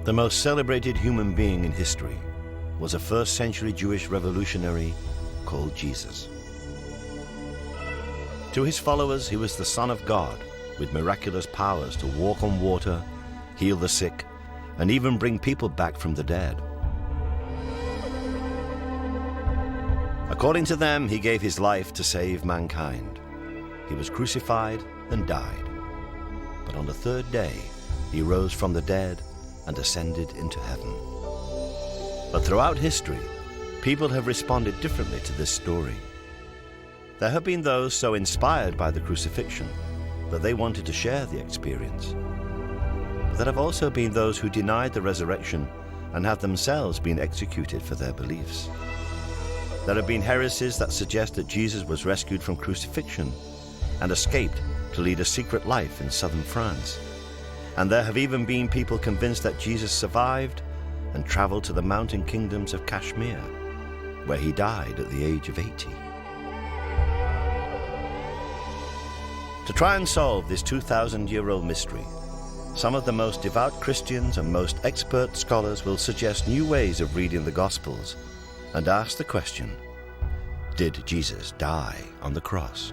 The most celebrated human being in history was a first-century Jewish revolutionary called Jesus. To his followers, he was the Son of God, with miraculous powers to walk on water, heal the sick, and even bring people back from the dead. According to them, he gave his life to save mankind. He was crucified and died. But on the third day, he rose from the dead and ascended into heaven. But throughout history, people have responded differently to this story. There have been those so inspired by the crucifixion that they wanted to share the experience. But there have also been those who denied the resurrection and have themselves been executed for their beliefs. There have been heresies that suggest that Jesus was rescued from crucifixion and escaped to lead a secret life in southern France. And there have even been people convinced that Jesus survived and traveled to the mountain kingdoms of Kashmir, where he died at the age of 80. To try and solve this 2,000-year-old mystery, some of the most devout Christians and most expert scholars will suggest new ways of reading the Gospels and ask the question, did Jesus die on the cross?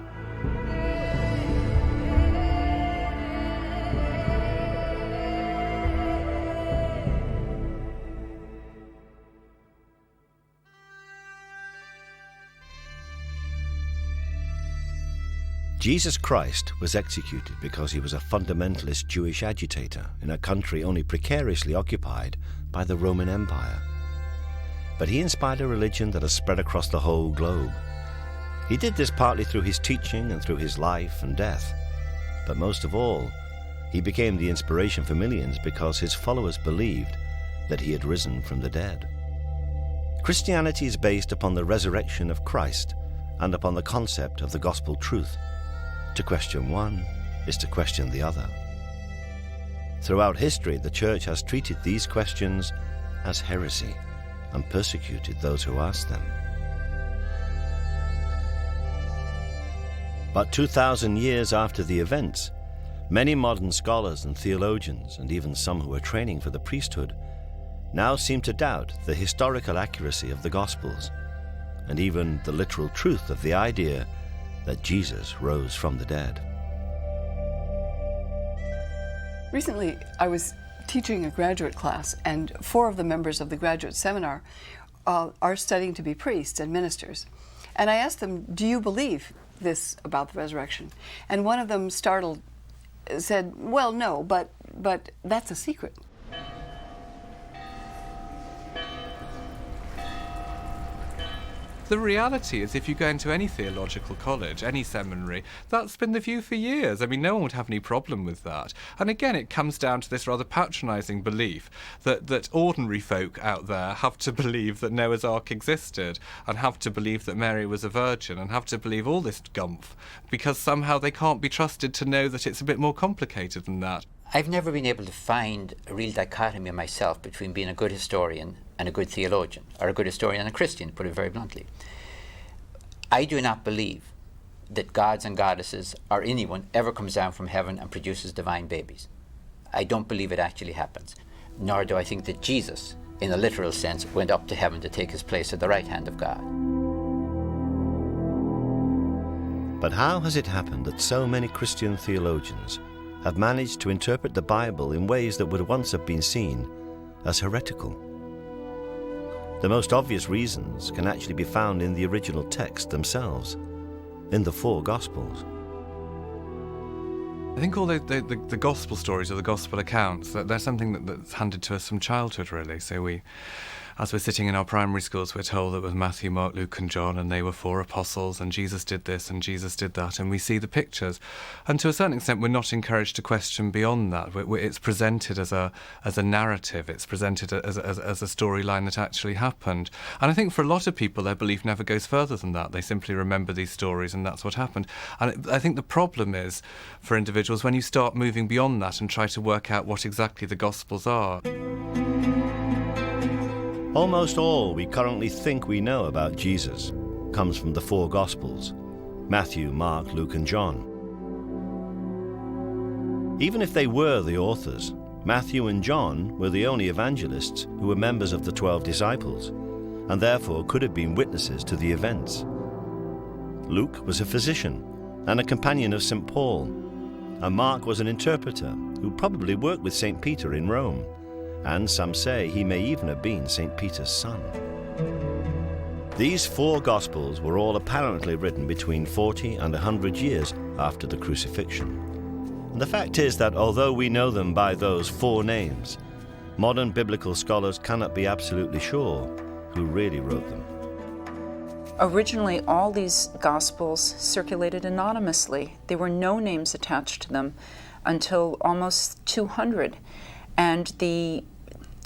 Jesus Christ was executed because he was a fundamentalist Jewish agitator in a country only precariously occupied by the Roman Empire. But he inspired a religion that has spread across the whole globe. He did this partly through his teaching and through his life and death. But most of all, he became the inspiration for millions because his followers believed that he had risen from the dead. Christianity is based upon the resurrection of Christ and upon the concept of the gospel truth. To question one is to question the other. Throughout history, the Church has treated these questions as heresy and persecuted those who asked them. But 2,000 years after the events, many modern scholars and theologians, and even some who are training for the priesthood, now seem to doubt the historical accuracy of the Gospels, and even the literal truth of the idea that Jesus rose from the dead. Recently, I was teaching a graduate class, and 4 of the members of the graduate seminar are studying to be priests and ministers. And I asked them, do you believe this about the resurrection? And one of them, startled, said, well, no, but that's a secret. The reality is, if you go into any theological college, any seminary, that's been the view for years. I mean, no one would have any problem with that. And again, it comes down to this rather patronising belief that ordinary folk out there have to believe that Noah's Ark existed, and have to believe that Mary was a virgin, and have to believe all this gumph, because somehow they can't be trusted to know that it's a bit more complicated than that. I've never been able to find a real dichotomy myself between being a good historian and a good theologian, or a good historian and a Christian, to put it very bluntly. I do not believe that gods and goddesses or anyone ever comes down from heaven and produces divine babies. I don't believe it actually happens. Nor do I think that Jesus, in a literal sense, went up to heaven to take his place at the right hand of God. But how has it happened that so many Christian theologians have managed to interpret the Bible in ways that would once have been seen as heretical? The most obvious reasons can actually be found in the original text themselves, in the 4 Gospels. I think all the gospel stories or the gospel accounts, they're something that's handed to us from childhood, really. So as we're sitting in our primary schools, we're told that it was Matthew, Mark, Luke and John, and they were 4 apostles, and Jesus did this and Jesus did that, and we see the pictures. And to a certain extent, we're not encouraged to question beyond that. It's presented as a narrative. It's presented as a storyline that actually happened. And I think for a lot of people, their belief never goes further than that. They simply remember these stories, and that's what happened. And I think the problem is, for individuals, when you start moving beyond that and try to work out what exactly the Gospels are. Almost all we currently think we know about Jesus comes from the 4 Gospels: Matthew, Mark, Luke and John. Even if they were the authors, Matthew and John were the only evangelists who were members of the 12 disciples, and therefore could have been witnesses to the events. Luke was a physician and a companion of St. Paul, and Mark was an interpreter who probably worked with St. Peter in Rome, and some say he may even have been St. Peter's son. These 4 Gospels were all apparently written between 40 and 100 years after the crucifixion. And the fact is that although we know them by those 4 names, modern biblical scholars cannot be absolutely sure who really wrote them. Originally, all these Gospels circulated anonymously. There were no names attached to them until almost 200. And the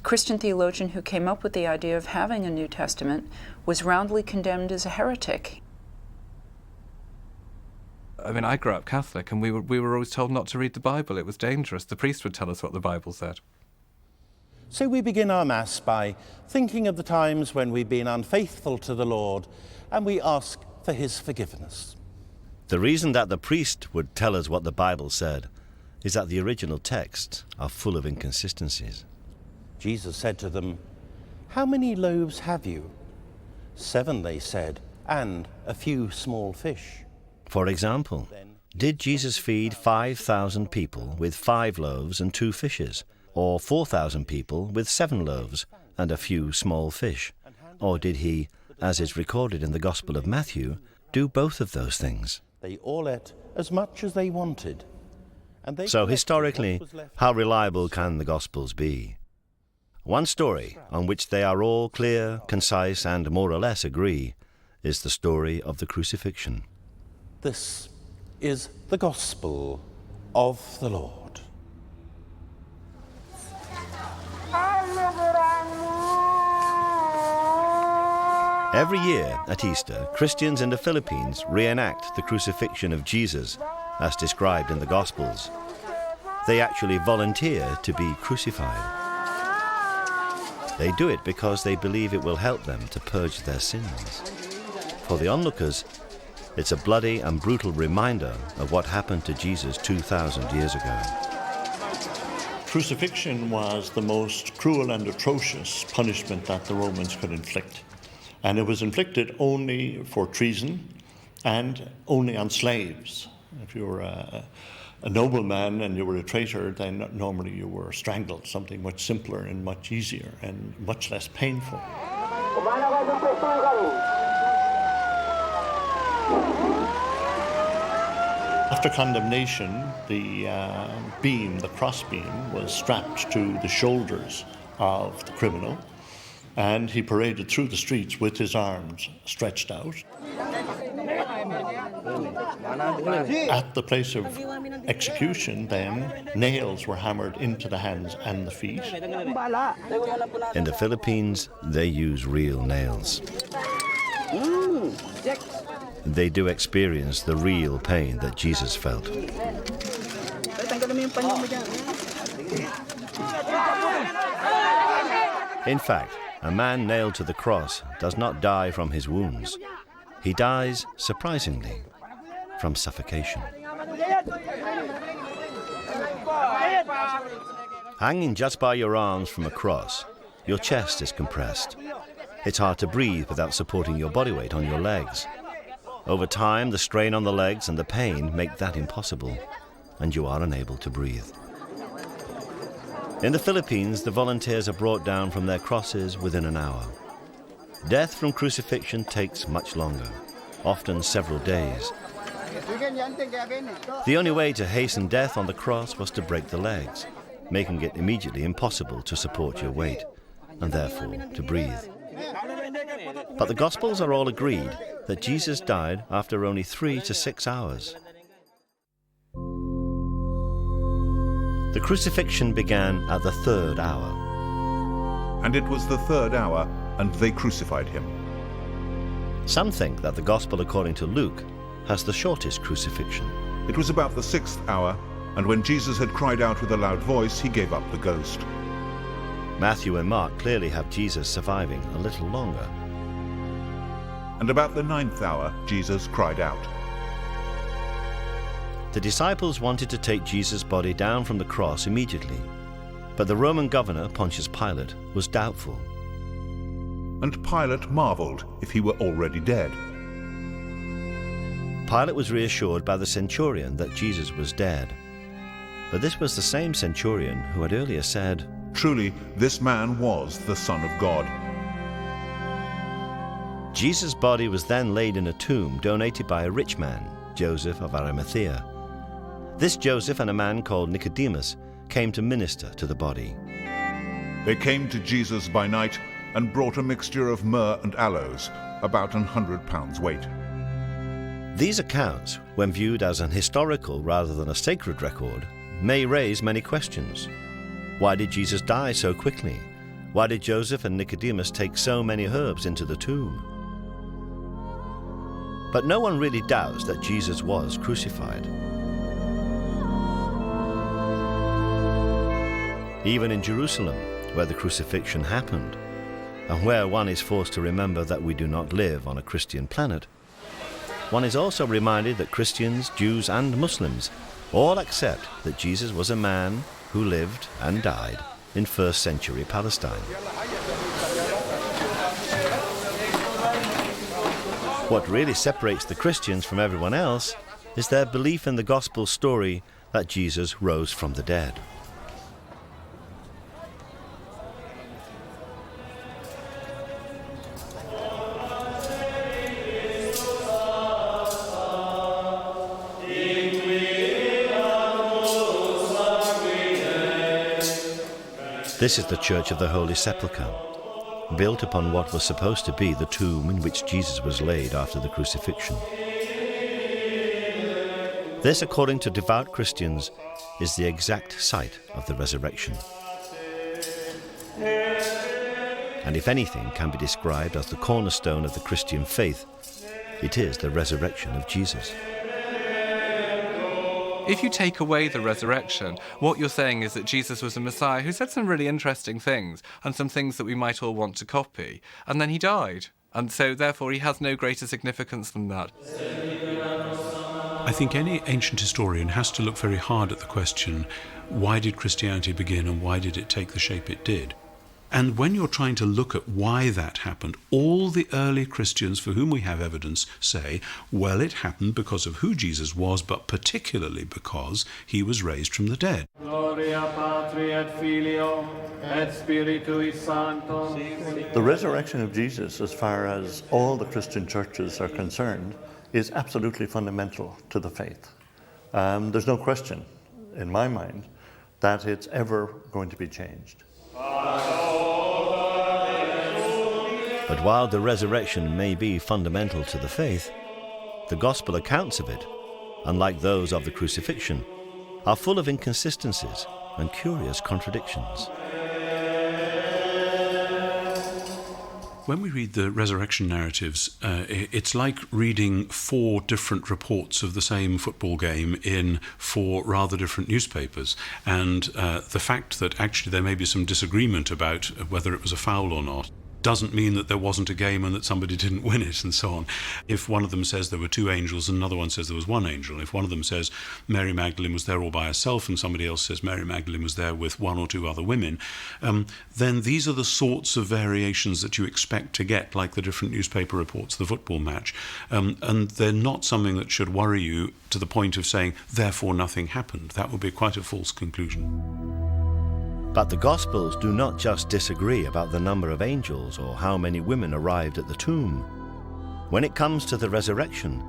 Christian theologian who came up with the idea of having a New Testament was roundly condemned as a heretic. I mean, I grew up Catholic, and we were always told not to read the Bible. It was dangerous. The priest would tell us what the Bible said. So we begin our Mass by thinking of the times when we've been unfaithful to the Lord, and we ask for his forgiveness. The reason that the priest would tell us what the Bible said is that the original texts are full of inconsistencies. Jesus said to them, "How many loaves have you?" 7, they said, "and a few small fish." For example, did Jesus feed 5,000 people with 5 loaves and 2 fishes, or 4,000 people with 7 loaves and a few small fish? Or did he, as is recorded in the Gospel of Matthew, do both of those things? They all ate as much as they wanted. So historically, how reliable can the Gospels be? One story on which they are all clear, concise, and more or less agree is the story of the crucifixion. This is the Gospel of the Lord. Every year at Easter, Christians in the Philippines reenact the crucifixion of Jesus as described in the Gospels. They actually volunteer to be crucified. They do it because they believe it will help them to purge their sins. For the onlookers, it's a bloody and brutal reminder of what happened to Jesus 2,000 years ago. Crucifixion was the most cruel and atrocious punishment that the Romans could inflict. And it was inflicted only for treason and only on slaves. If you were a nobleman and you were a traitor, then normally you were strangled, something much simpler and much easier and much less painful. After condemnation, the cross beam, was strapped to the shoulders of the criminal, and he paraded through the streets with his arms stretched out. At the place of execution, then, nails were hammered into the hands and the feet. In the Philippines, they use real nails. They do experience the real pain that Jesus felt. In fact, a man nailed to the cross does not die from his wounds. He dies, surprisingly, from suffocation. Hanging just by your arms from a cross, your chest is compressed. It's hard to breathe without supporting your body weight on your legs. Over time, the strain on the legs and the pain make that impossible, and you are unable to breathe. In the Philippines, the volunteers are brought down from their crosses within an hour. Death from crucifixion takes much longer, often several days. The only way to hasten death on the cross was to break the legs, making it immediately impossible to support your weight, and therefore to breathe. But the Gospels are all agreed that Jesus died after only 3 to 6 hours. The crucifixion began at the 3rd hour. And it was the 3rd hour, and they crucified him. Some think that the Gospel according to Luke has the shortest crucifixion. It was about the 6th hour, and when Jesus had cried out with a loud voice, he gave up the ghost. Matthew and Mark clearly have Jesus surviving a little longer. And about the 9th hour, Jesus cried out. The disciples wanted to take Jesus' body down from the cross immediately. But the Roman governor, Pontius Pilate, was doubtful. And Pilate marveled if he were already dead. Pilate was reassured by the centurion that Jesus was dead. But this was the same centurion who had earlier said, Truly, this man was the Son of God. Jesus' body was then laid in a tomb donated by a rich man, Joseph of Arimathea. This Joseph and a man called Nicodemus came to minister to the body. They came to Jesus by night and brought a mixture of myrrh and aloes, about 100 pounds weight. These accounts, when viewed as an historical rather than a sacred record, may raise many questions. Why did Jesus die so quickly? Why did Joseph and Nicodemus take so many herbs into the tomb? But no one really doubts that Jesus was crucified. Even in Jerusalem, where the crucifixion happened, and where one is forced to remember that we do not live on a Christian planet, one is also reminded that Christians, Jews and Muslims all accept that Jesus was a man who lived and died in first century Palestine. What really separates the Christians from everyone else is their belief in the gospel story that Jesus rose from the dead. This is the Church of the Holy Sepulchre, built upon what was supposed to be the tomb in which Jesus was laid after the crucifixion. This, according to devout Christians, is the exact site of the resurrection. And if anything can be described as the cornerstone of the Christian faith, it is the resurrection of Jesus. If you take away the resurrection, what you're saying is that Jesus was a Messiah who said some really interesting things, and some things that we might all want to copy, and then he died. And so, therefore, he has no greater significance than that. I think any ancient historian has to look very hard at the question, why did Christianity begin and why did it take the shape it did? And when you're trying to look at why that happened, all the early Christians for whom we have evidence say, well, it happened because of who Jesus was, but particularly because he was raised from the dead. Gloria Patri et Filio et Spiritui Sancto. The resurrection of Jesus, as far as all the Christian churches are concerned, is absolutely fundamental to the faith. There's no question, in my mind, that it's ever going to be changed. But while the resurrection may be fundamental to the faith, the gospel accounts of it, unlike those of the crucifixion, are full of inconsistencies and curious contradictions. When we read the resurrection narratives, it's like reading 4 different reports of the same football game in 4 rather different newspapers. And the fact that actually there may be some disagreement about whether it was a foul or not doesn't mean that there wasn't a game and that somebody didn't win it and so on. If one of them says there were 2 angels and another one says there was 1 angel, if one of them says Mary Magdalene was there all by herself and somebody else says Mary Magdalene was there with 1 or 2 other women, then these are the sorts of variations that you expect to get, like the different newspaper reports of the football match. And they're not something that should worry you to the point of saying, therefore nothing happened. That would be quite a false conclusion. But the Gospels do not just disagree about the number of angels or how many women arrived at the tomb. When it comes to the resurrection,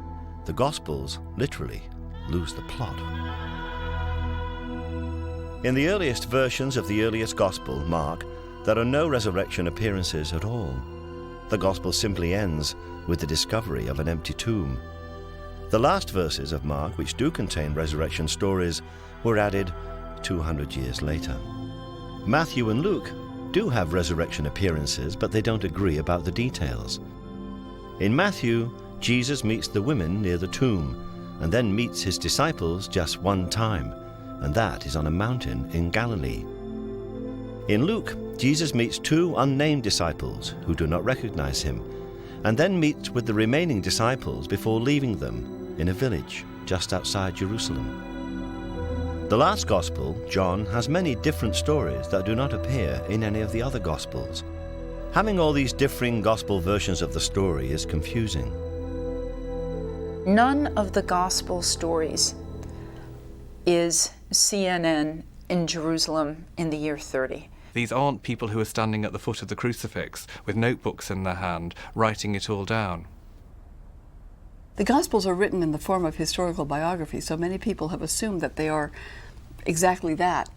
the Gospels literally lose the plot. In the earliest versions of the earliest Gospel, Mark, there are no resurrection appearances at all. The Gospel simply ends with the discovery of an empty tomb. The last verses of Mark, which do contain resurrection stories, were added 200 years later. Matthew and Luke do have resurrection appearances, but they don't agree about the details. In Matthew, Jesus meets the women near the tomb and then meets his disciples just one time, and that is on a mountain in Galilee. In Luke, Jesus meets 2 unnamed disciples who do not recognize him, and then meets with the remaining disciples before leaving them in a village just outside Jerusalem. The last Gospel, John, has many different stories that do not appear in any of the other Gospels. Having all these differing Gospel versions of the story is confusing. None of the Gospel stories is CNN in Jerusalem in the year 30. These aren't people who are standing at the foot of the crucifix with notebooks in their hand, writing it all down. The Gospels are written in the form of historical biography, so many people have assumed that they are exactly that.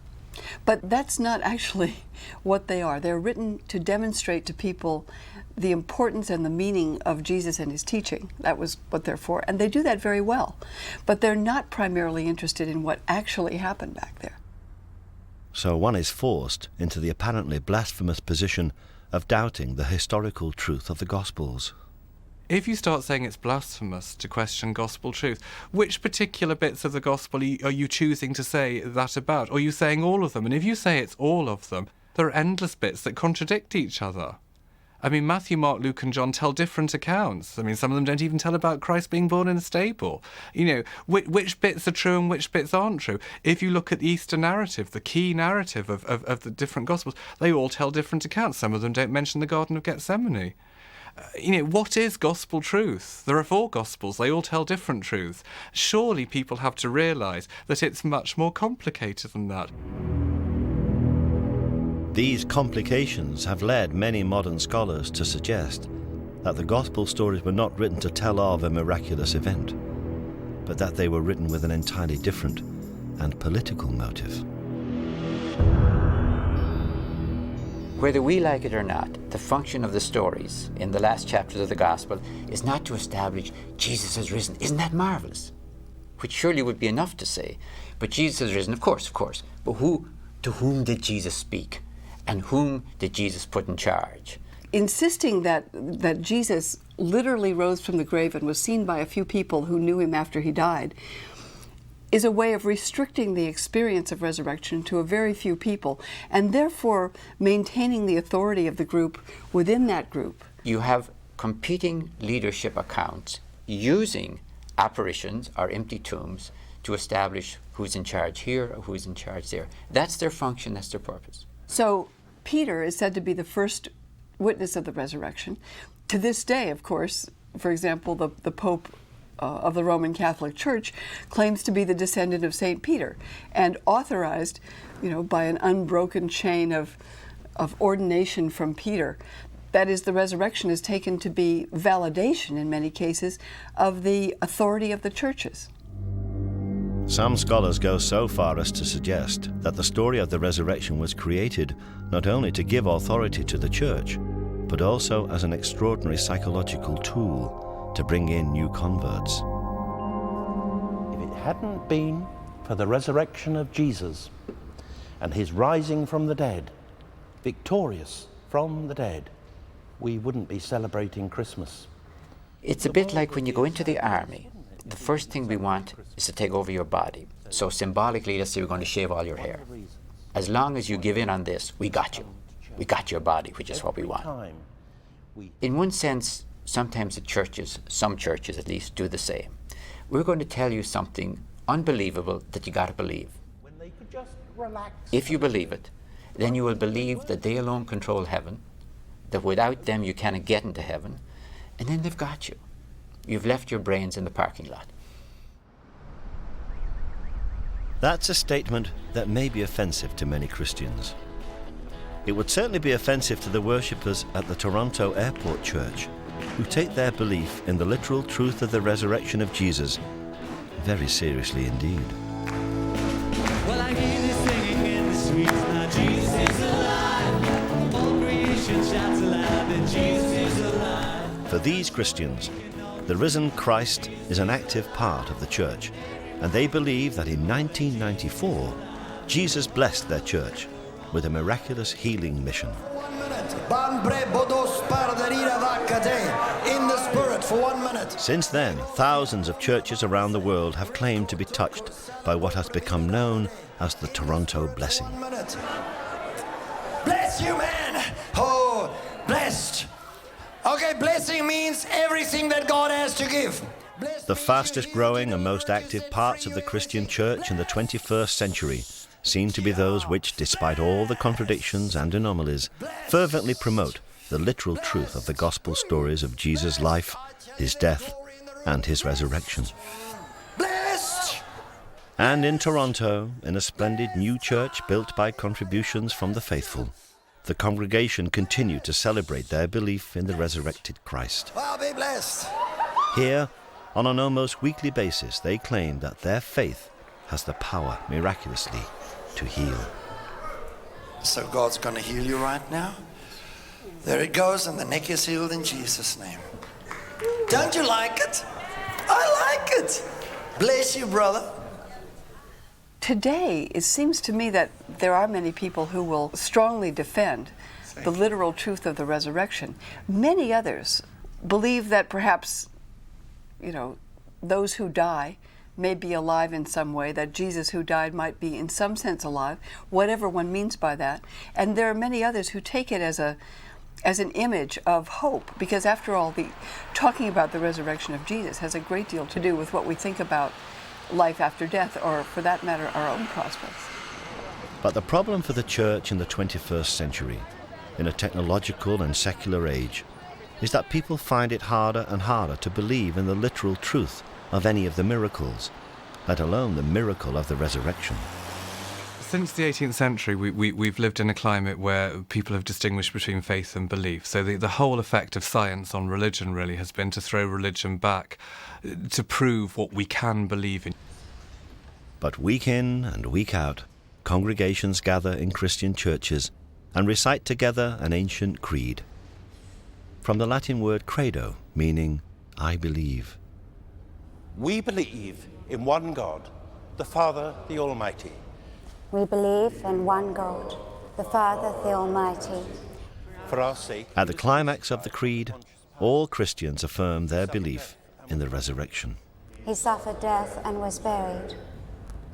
But that's not actually what they are. They're written to demonstrate to people the importance and the meaning of Jesus and his teaching. That was what they're for, and they do that very well. But they're not primarily interested in what actually happened back there. So one is forced into the apparently blasphemous position of doubting the historical truth of the Gospels. If you start saying it's blasphemous to question gospel truth, which particular bits of the gospel are you choosing to say that about? Or are you saying all of them? And if you say it's all of them, there are endless bits that contradict each other. I mean, Matthew, Mark, Luke and John tell different accounts. I mean, some of them don't even tell about Christ being born in a stable. You know, which bits are true and which bits aren't true? If you look at the Easter narrative, the key narrative of the different Gospels, they all tell different accounts. Some of them don't mention the Garden of Gethsemane. What is gospel truth? There are 4 Gospels. They all tell different truths. Surely people have to realise that it's much more complicated than that. These complications have led many modern scholars to suggest that the Gospel stories were not written to tell of a miraculous event, but that they were written with an entirely different and political motive. Whether we like it or not, the function of the stories in the last chapters of the Gospel is not to establish Jesus has risen. Isn't that marvelous? Which surely would be enough to say. But Jesus has risen, of course. But to whom did Jesus speak? And whom did Jesus put in charge? Insisting that Jesus literally rose from the grave and was seen by a few people who knew him after he died is a way of restricting the experience of resurrection to a very few people, and therefore maintaining the authority of the group within that group. You have competing leadership accounts using apparitions or empty tombs to establish who's in charge here or who's in charge there. That's their function, that's their purpose. So Peter is said to be the first witness of the resurrection. To this day, of course, for example, the Pope of the Roman Catholic Church claims to be the descendant of St. Peter and authorized, by an unbroken chain of ordination from Peter. That is, the resurrection is taken to be validation in many cases of the authority of the churches. Some scholars go so far as to suggest that the story of the resurrection was created not only to give authority to the church, but also as an extraordinary psychological tool to bring in new converts. If it hadn't been for the resurrection of Jesus and his rising from the dead, victorious from the dead, we wouldn't be celebrating Christmas. It's a bit like when you go into the army. The first thing we want is to take over your body. So symbolically, let's say we're going to shave all your hair. As long as you give in on this, we got you. We got your body, which is what we want. In one sense, sometimes the churches, some churches at least, do the same. We're going to tell you something unbelievable that you got to believe. If you believe it, then you will believe that they alone control heaven, that without them you cannot get into heaven, and then they've got you. You've left your brains in the parking lot. That's a statement that may be offensive to many Christians. It would certainly be offensive to the worshippers at the Toronto Airport Church, who take their belief in the literal truth of the resurrection of Jesus very seriously indeed. Well, I hear this singing in the streets now. Jesus is alive. All creation shouts aloud that Jesus is alive. For these Christians, the risen Christ is an active part of the church, and they believe that in 1994, Jesus blessed their church with a miraculous healing mission. In the Spirit for 1 minute. Since then, thousands of churches around the world have claimed to be touched by what has become known as the Toronto blessing. 1 minute. Bless you, man. Oh, blessed. Okay, blessing means everything that God has to give. The fastest growing and most active parts of the Christian church in the 21st century seem to be those which, despite all the contradictions and anomalies, fervently promote the literal truth of the gospel stories of Jesus' life, his death, and his resurrection. And in Toronto, in a splendid new church built by contributions from the faithful, the congregation continue to celebrate their belief in the resurrected Christ. Well, be blessed. Here, on an almost weekly basis, they claim that their faith has the power, miraculously, to heal. So God's going to heal you right now? There it goes, and the neck is healed in Jesus' name. Don't you like it? I like it. Bless you, brother. Today, it seems to me that there are many people who will strongly defend the literal truth of the resurrection. Many others believe that perhaps, those who die may be alive in some way, that Jesus who died might be in some sense alive, whatever one means by that. And there are many others who take it as an image of hope, because after all, talking about the resurrection of Jesus has a great deal to do with what we think about life after death, or for that matter, our own prospects. But the problem for the church in the 21st century, in a technological and secular age, is that people find it harder and harder to believe in the literal truth of any of the miracles, let alone the miracle of the resurrection. Since the 18th century, we've lived in a climate where people have distinguished between faith and belief. So the whole effect of science on religion really has been to throw religion back, to prove what we can believe in. But week in and week out, congregations gather in Christian churches and recite together an ancient creed. From the Latin word credo, meaning I believe. We believe in one God, the Father, the Almighty. We believe in one God, the Father, the Almighty. For our sake. At the climax of the creed, all Christians affirm their belief in the resurrection. He suffered death and was buried.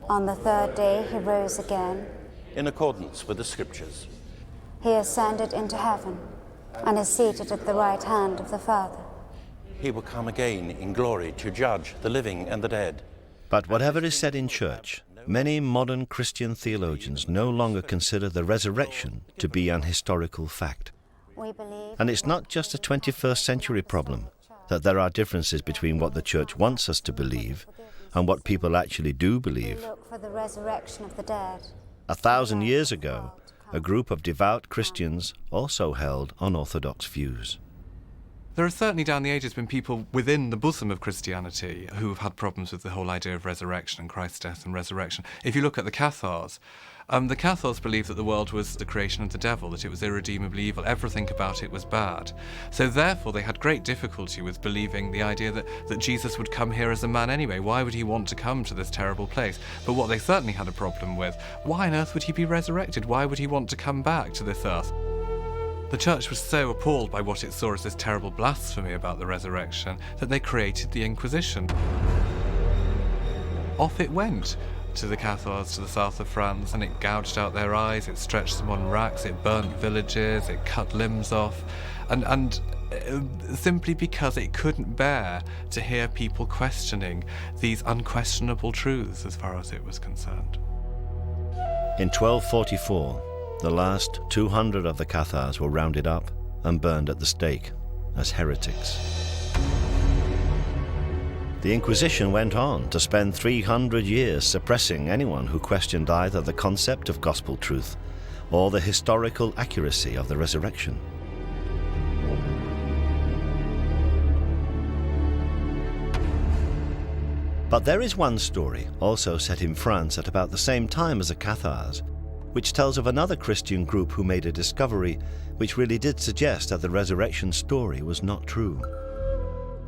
On the third day he rose again. In accordance with the Scriptures. He ascended into heaven and is seated at the right hand of the Father. He will come again in glory to judge the living and the dead. But whatever is said in church, many modern Christian theologians no longer consider the resurrection to be an historical fact. And it's not just a 21st century problem, that there are differences between what the church wants us to believe and what people actually do believe. Look for the resurrection of the dead. 1,000 years ago, a group of devout Christians also held unorthodox views. There have certainly down the ages been people within the bosom of Christianity who have had problems with the whole idea of resurrection and Christ's death and resurrection. If you look at the Cathars believed that the world was the creation of the devil, that it was irredeemably evil, everything about it was bad. So therefore they had great difficulty with believing the idea that Jesus would come here as a man anyway. Why would he want to come to this terrible place? But what they certainly had a problem with, why on earth would he be resurrected? Why would he want to come back to this earth? The church was so appalled by what it saw as this terrible blasphemy about the resurrection that they created the Inquisition. Off it went to the Cathars to the south of France, and it gouged out their eyes, it stretched them on racks, it burnt villages, it cut limbs off, and simply because it couldn't bear to hear people questioning these unquestionable truths as far as it was concerned. In 1244, the last 200 of the Cathars were rounded up and burned at the stake as heretics. The Inquisition went on to spend 300 years suppressing anyone who questioned either the concept of gospel truth or the historical accuracy of the resurrection. But there is one story, also set in France at about the same time as the Cathars, which tells of another Christian group who made a discovery which really did suggest that the resurrection story was not true.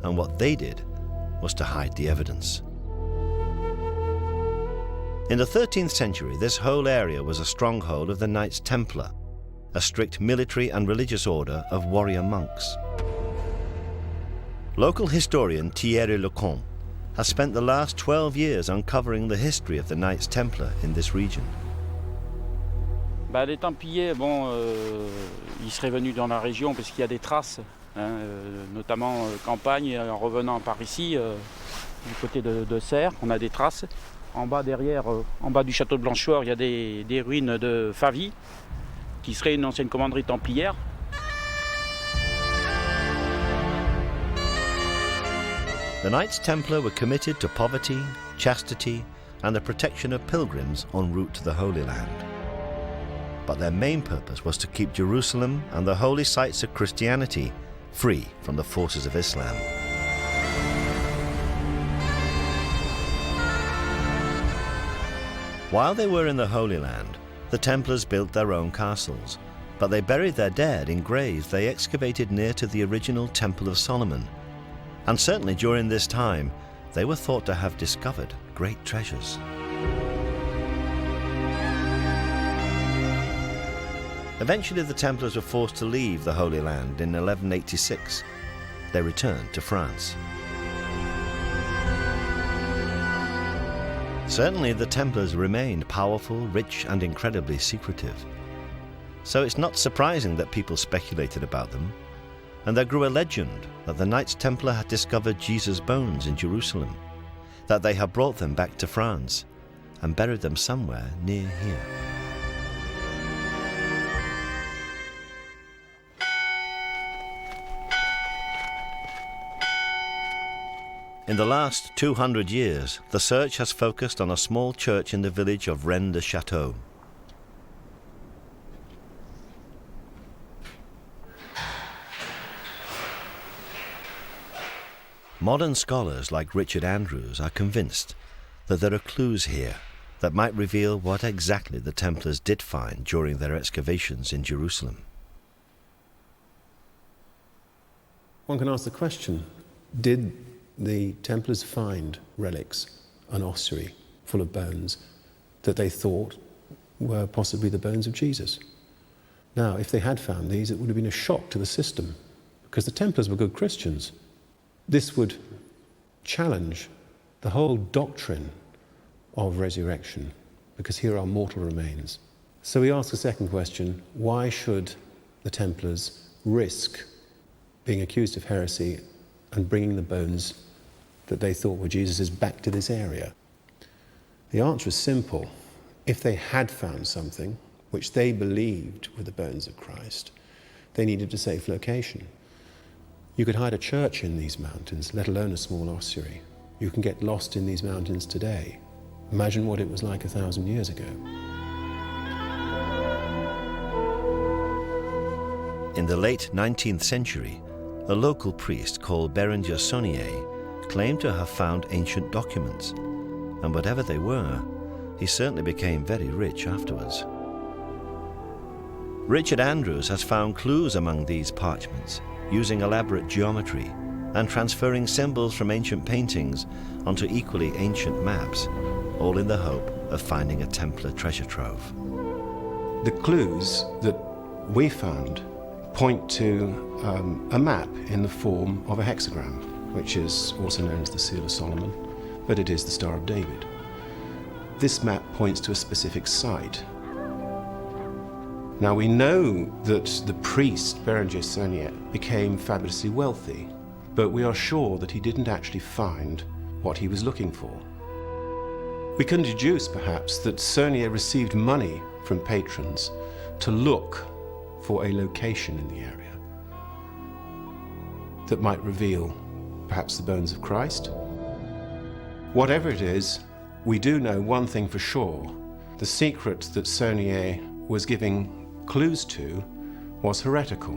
And what they did was to hide the evidence. In the 13th century, this whole area was a stronghold of the Knights Templar, a strict military and religious order of warrior monks. Local historian Thierry Lecomte has spent the last 12 years uncovering the history of the Knights Templar in this region. Les Templiers, ils seraient venus dans la région parce qu'il y a des traces, notamment campagne, en revenant par ici, du côté de Serres, on a des traces. En bas derrière, en bas du château de Blanchefort, il y a des ruines de Favy, qui serait une ancienne commanderie templière. The Knights Templar were committed to poverty, chastity, and the protection of pilgrims en route to the Holy Land. But their main purpose was to keep Jerusalem and the holy sites of Christianity free from the forces of Islam. While they were in the Holy Land, the Templars built their own castles, but they buried their dead in graves they excavated near to the original Temple of Solomon. And certainly during this time, they were thought to have discovered great treasures. Eventually the Templars were forced to leave the Holy Land in 1186. They returned to France. Certainly the Templars remained powerful, rich, and incredibly secretive. So it's not surprising that people speculated about them, and there grew a legend that the Knights Templar had discovered Jesus' bones in Jerusalem, that they had brought them back to France and buried them somewhere near here. In the last 200 years, the search has focused on a small church in the village of Rennes-le-Château. Modern scholars like Richard Andrews are convinced that there are clues here that might reveal what exactly the Templars did find during their excavations in Jerusalem. One can ask the question, did the Templars find relics, an ossuary full of bones that they thought were possibly the bones of Jesus? Now, if they had found these, it would have been a shock to the system, because the Templars were good Christians. This would challenge the whole doctrine of resurrection, because here are mortal remains. So we ask the second question, why should the Templars risk being accused of heresy and bringing the bones that they thought were Jesus's back to this area? The answer is simple. If they had found something which they believed were the bones of Christ, they needed a safe location. You could hide a church in these mountains, let alone a small ossuary. You can get lost in these mountains today. Imagine what it was like 1,000 years ago. In the late 19th century, a local priest called Berenger Saunier claimed to have found ancient documents, and whatever they were, he certainly became very rich afterwards. Richard Andrews has found clues among these parchments, using elaborate geometry and transferring symbols from ancient paintings onto equally ancient maps, all in the hope of finding a Templar treasure trove. The clues that we found point to a map in the form of a hexagram, which is also known as the Seal of Solomon, but it is the Star of David. This map points to a specific site. Now we know that the priest, Berenger Saunier, became fabulously wealthy, but we are sure that he didn't actually find what he was looking for. We can deduce, perhaps, that Saunier received money from patrons to look for a location in the area that might reveal perhaps the bones of Christ. Whatever it is, we do know one thing for sure. The secret that Saunier was giving clues to was heretical.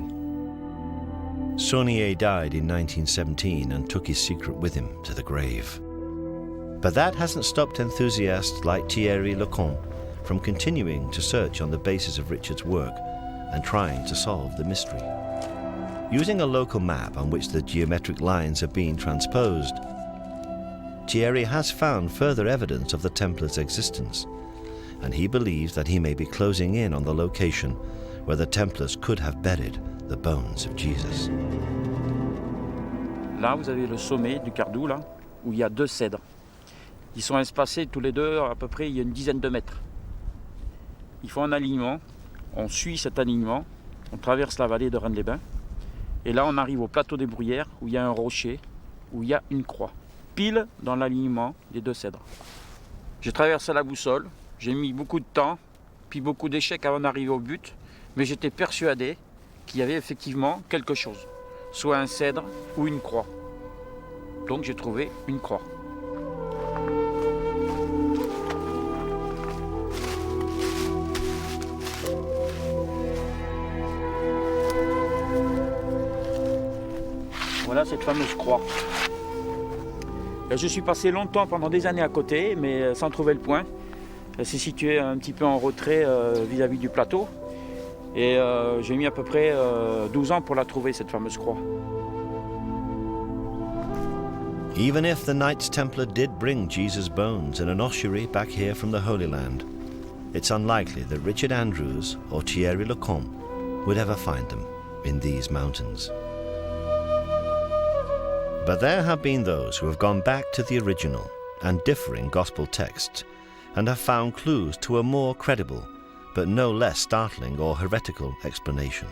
Saunier died in 1917 and took his secret with him to the grave. But that hasn't stopped enthusiasts like Thierry Lecomte from continuing to search on the basis of Richard's work and trying to solve the mystery. Using a local map on which the geometric lines have been transposed, Thierry has found further evidence of the Templars' existence, and he believes that he may be closing in on the location where the Templars could have buried the bones of Jesus. Là, vous avez le sommet du Cardou, là, où il y a deux cèdres. Ils sont espacés tous les deux, à peu près, il y a une dizaine de mètres. Il faut un alignement, on suit cet alignement, on traverse la vallée de Rennes-les-Bains, et là on arrive au plateau des Bruyères, où il y a un rocher, où il y a une croix. pile dans l'alignement des deux cèdres. J'ai traversé la boussole, j'ai mis beaucoup de temps, puis beaucoup d'échecs avant d'arriver au but, mais j'étais persuadé qu'il y avait effectivement quelque chose, soit un cèdre ou une croix. Donc j'ai trouvé une croix. Voilà cette fameuse croix. Je suis passé longtemps, pendant des années à côté, mais sans trouver le point. Elle s'est située un petit peu en retrait vis-à-vis du plateau. Et j'ai mis à peu près 12 ans pour la trouver, cette fameuse croix. Even if the Knights Templar did bring Jesus' bones in an ossuary back here from the Holy Land, it's unlikely that Richard Andrews or Thierry Lecomte would ever find them in these mountains. But there have been those who have gone back to the original and differing gospel texts and have found clues to a more credible but no less startling or heretical explanation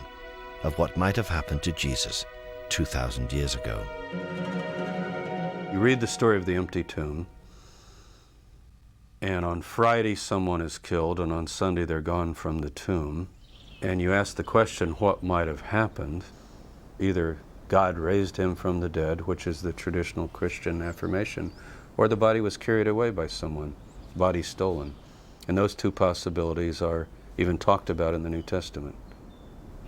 of what might have happened to Jesus 2,000 years ago. You read the story of the empty tomb, and on Friday someone is killed, and on Sunday they're gone from the tomb, and you ask the question, what might have happened? Either God raised him from the dead, which is the traditional Christian affirmation, or the body was carried away by someone, body stolen. And those two possibilities are even talked about in the New Testament.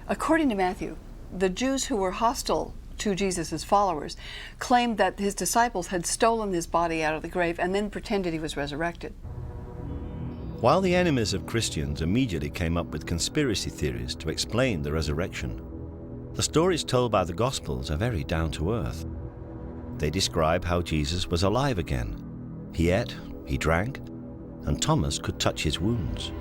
According to Matthew, the Jews who were hostile to Jesus' followers claimed that his disciples had stolen his body out of the grave and then pretended he was resurrected. While the enemies of Christians immediately came up with conspiracy theories to explain the resurrection, the stories told by the Gospels are very down to earth. They describe how Jesus was alive again. He ate, he drank, and Thomas could touch his wounds.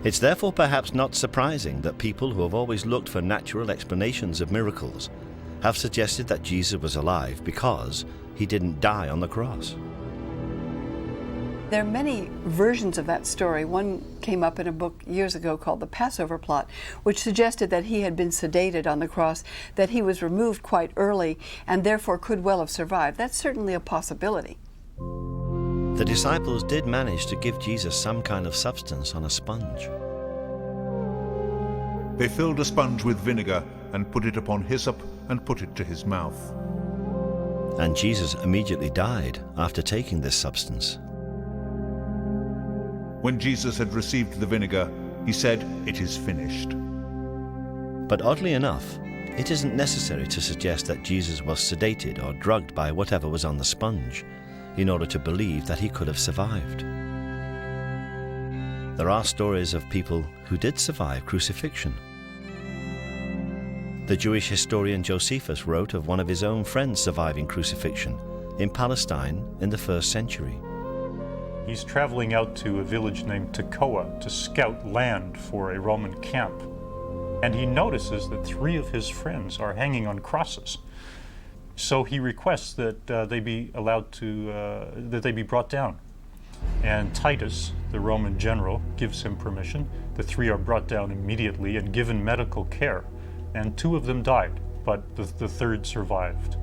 It's therefore perhaps not surprising that people who have always looked for natural explanations of miracles have suggested that Jesus was alive because he didn't die on the cross. There are many versions of that story. One came up in a book years ago called The Passover Plot, which suggested that he had been sedated on the cross, that he was removed quite early, and therefore could well have survived. That's certainly a possibility. The disciples did manage to give Jesus some kind of substance on a sponge. They filled a sponge with vinegar and put it upon hyssop and put it to his mouth. And Jesus immediately died after taking this substance. When Jesus had received the vinegar, he said, "It is finished." But oddly enough, it isn't necessary to suggest that Jesus was sedated or drugged by whatever was on the sponge in order to believe that he could have survived. There are stories of people who did survive crucifixion. The Jewish historian Josephus wrote of one of his own friends surviving crucifixion in Palestine in the 1st century. He's traveling out to a village named Tekoa to scout land for a Roman camp. And he notices that 3 of his friends are hanging on crosses. So he requests that they be allowed to, that they be brought down. And Titus, the Roman general, gives him permission. The 3 are brought down immediately and given medical care. And 2 of them died, but the 3rd survived.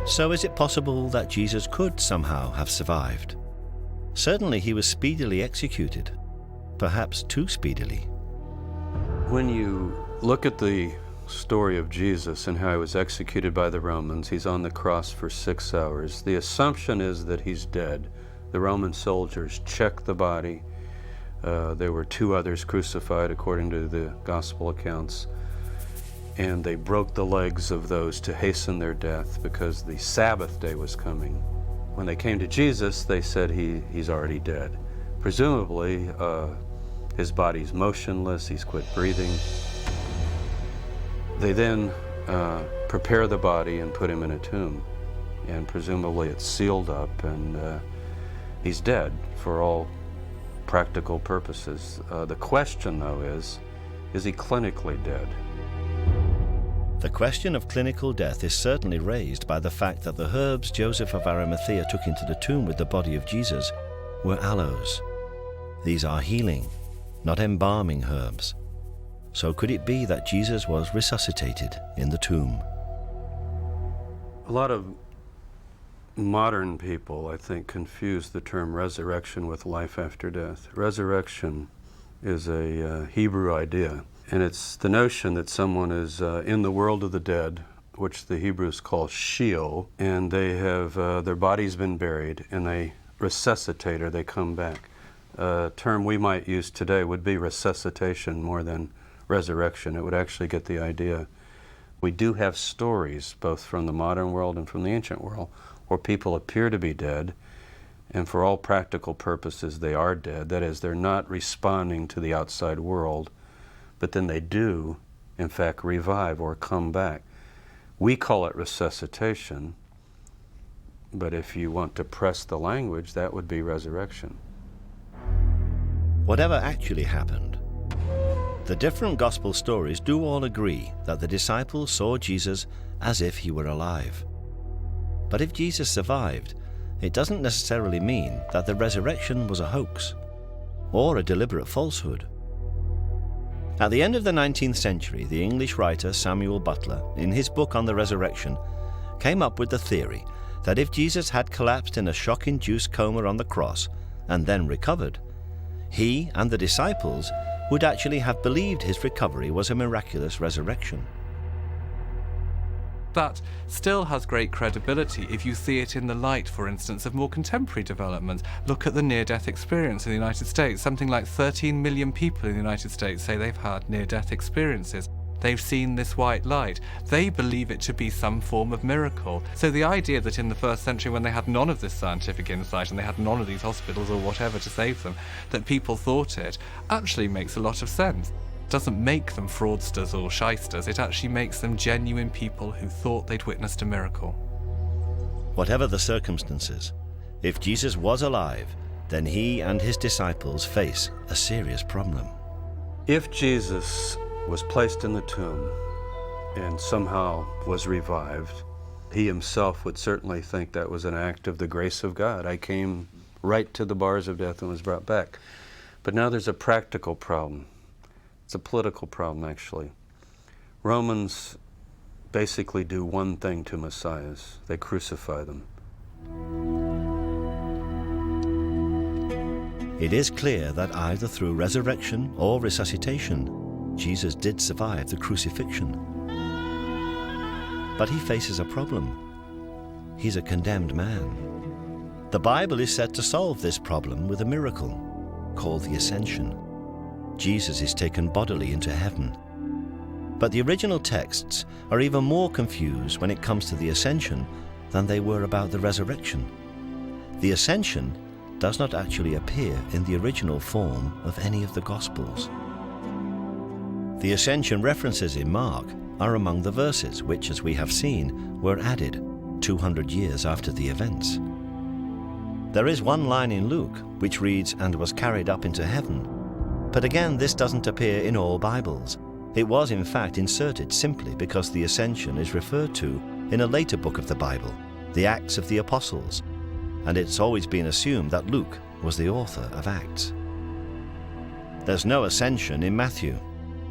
So is it possible that Jesus could somehow have survived? Certainly he was speedily executed, perhaps too speedily. When you look at the story of Jesus and how he was executed by the Romans, he's on the cross for 6 hours. The assumption is that he's dead. The Roman soldiers check the body. There were 2 others crucified according to the gospel accounts. And they broke the legs of those to hasten their death because the Sabbath day was coming. When they came to Jesus, they said he's already dead. Presumably, his body's motionless, he's quit breathing. They then prepare the body and put him in a tomb. And presumably it's sealed up and he's dead for all practical purposes. The question, though, is he clinically dead? The question of clinical death is certainly raised by the fact that the herbs Joseph of Arimathea took into the tomb with the body of Jesus were aloes. These are healing, not embalming herbs. So could it be that Jesus was resuscitated in the tomb? A lot of modern people, I think, confuse the term resurrection with life after death. Resurrection is a Hebrew idea, and it's the notion that someone is in the world of the dead, which the Hebrews call Sheol, and they have their body's been buried, and they resuscitate, or they come back. A term we might use today would be resuscitation more than resurrection. It would actually get the idea. We do have stories, both from the modern world and from the ancient world, where people appear to be dead, and for all practical purposes they are dead. That is, they're not responding to the outside world, but then they do, in fact, revive or come back. We call it resuscitation, but if you want to press the language, that would be resurrection. Whatever actually happened, the different gospel stories do all agree that the disciples saw Jesus as if he were alive. But if Jesus survived, it doesn't necessarily mean that the resurrection was a hoax or a deliberate falsehood. At the end of the 19th century, the English writer Samuel Butler, in his book on the resurrection, came up with the theory that if Jesus had collapsed in a shock-induced coma on the cross and then recovered, he and the disciples would actually have believed his recovery was a miraculous resurrection. That still has great credibility if you see it in the light, for instance, of more contemporary developments. Look at the near-death experience in the United States. Something like 13 million people in the United States say they've had near-death experiences. They've seen this white light. They believe it to be some form of miracle. So the idea that in the first century, when they had none of this scientific insight and they had none of these hospitals or whatever to save them, that people thought it, actually makes a lot of sense. Doesn't make them fraudsters or shysters, it actually makes them genuine people who thought they'd witnessed a miracle. Whatever the circumstances, if Jesus was alive, then he and his disciples face a serious problem. If Jesus was placed in the tomb and somehow was revived, he himself would certainly think that was an act of the grace of God. I came right to the bars of death and was brought back. But now there's a practical problem. It's a political problem, actually. Romans basically do one thing to messiahs. They crucify them. It is clear that either through resurrection or resuscitation, Jesus did survive the crucifixion. But he faces a problem. He's a condemned man. The Bible is said to solve this problem with a miracle called the Ascension. Jesus is taken bodily into heaven. But the original texts are even more confused when it comes to the Ascension than they were about the resurrection. The Ascension does not actually appear in the original form of any of the Gospels. The Ascension references in Mark are among the verses which, as we have seen, were added 200 years after the events. There is one line in Luke which reads, "and was carried up into heaven." But again, this doesn't appear in all Bibles. It was in fact inserted simply because the Ascension is referred to in a later book of the Bible, the Acts of the Apostles, and it's always been assumed that Luke was the author of Acts. There's no Ascension in Matthew,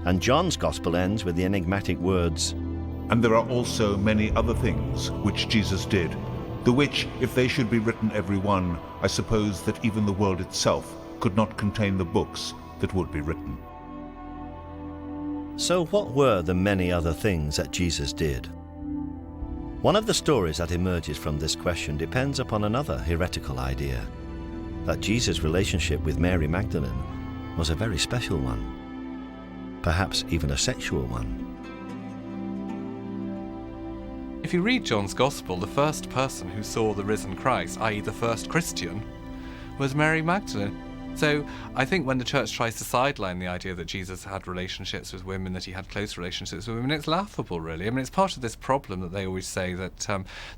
and John's Gospel ends with the enigmatic words, "And there are also many other things which Jesus did, the which, if they should be written every one, I suppose that even the world itself could not contain the books that would be written." So what were the many other things that Jesus did? One of the stories that emerges from this question depends upon another heretical idea, that Jesus' relationship with Mary Magdalene was a very special one, perhaps even a sexual one. If you read John's Gospel, the first person who saw the risen Christ, i.e. the first Christian, was Mary Magdalene. So I think when the church tries to sideline the idea that Jesus had relationships with women, that he had close relationships with women, it's laughable, really. I mean, it's part of this problem that they always say that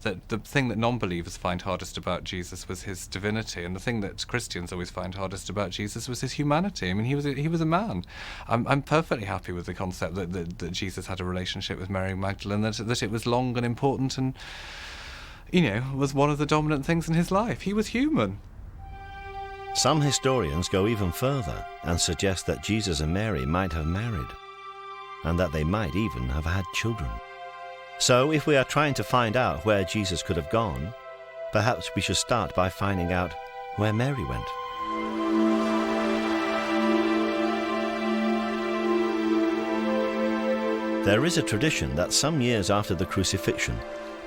that the thing that non-believers find hardest about Jesus was his divinity, and the thing that Christians always find hardest about Jesus was his humanity. I mean, he was a man. I'm perfectly happy with the concept that Jesus had a relationship with Mary Magdalene, that it was long and important and, was one of the dominant things in his life. He was human. Some historians go even further and suggest that Jesus and Mary might have married, and that they might even have had children. So if we are trying to find out where Jesus could have gone, perhaps we should start by finding out where Mary went. There is a tradition that some years after the crucifixion,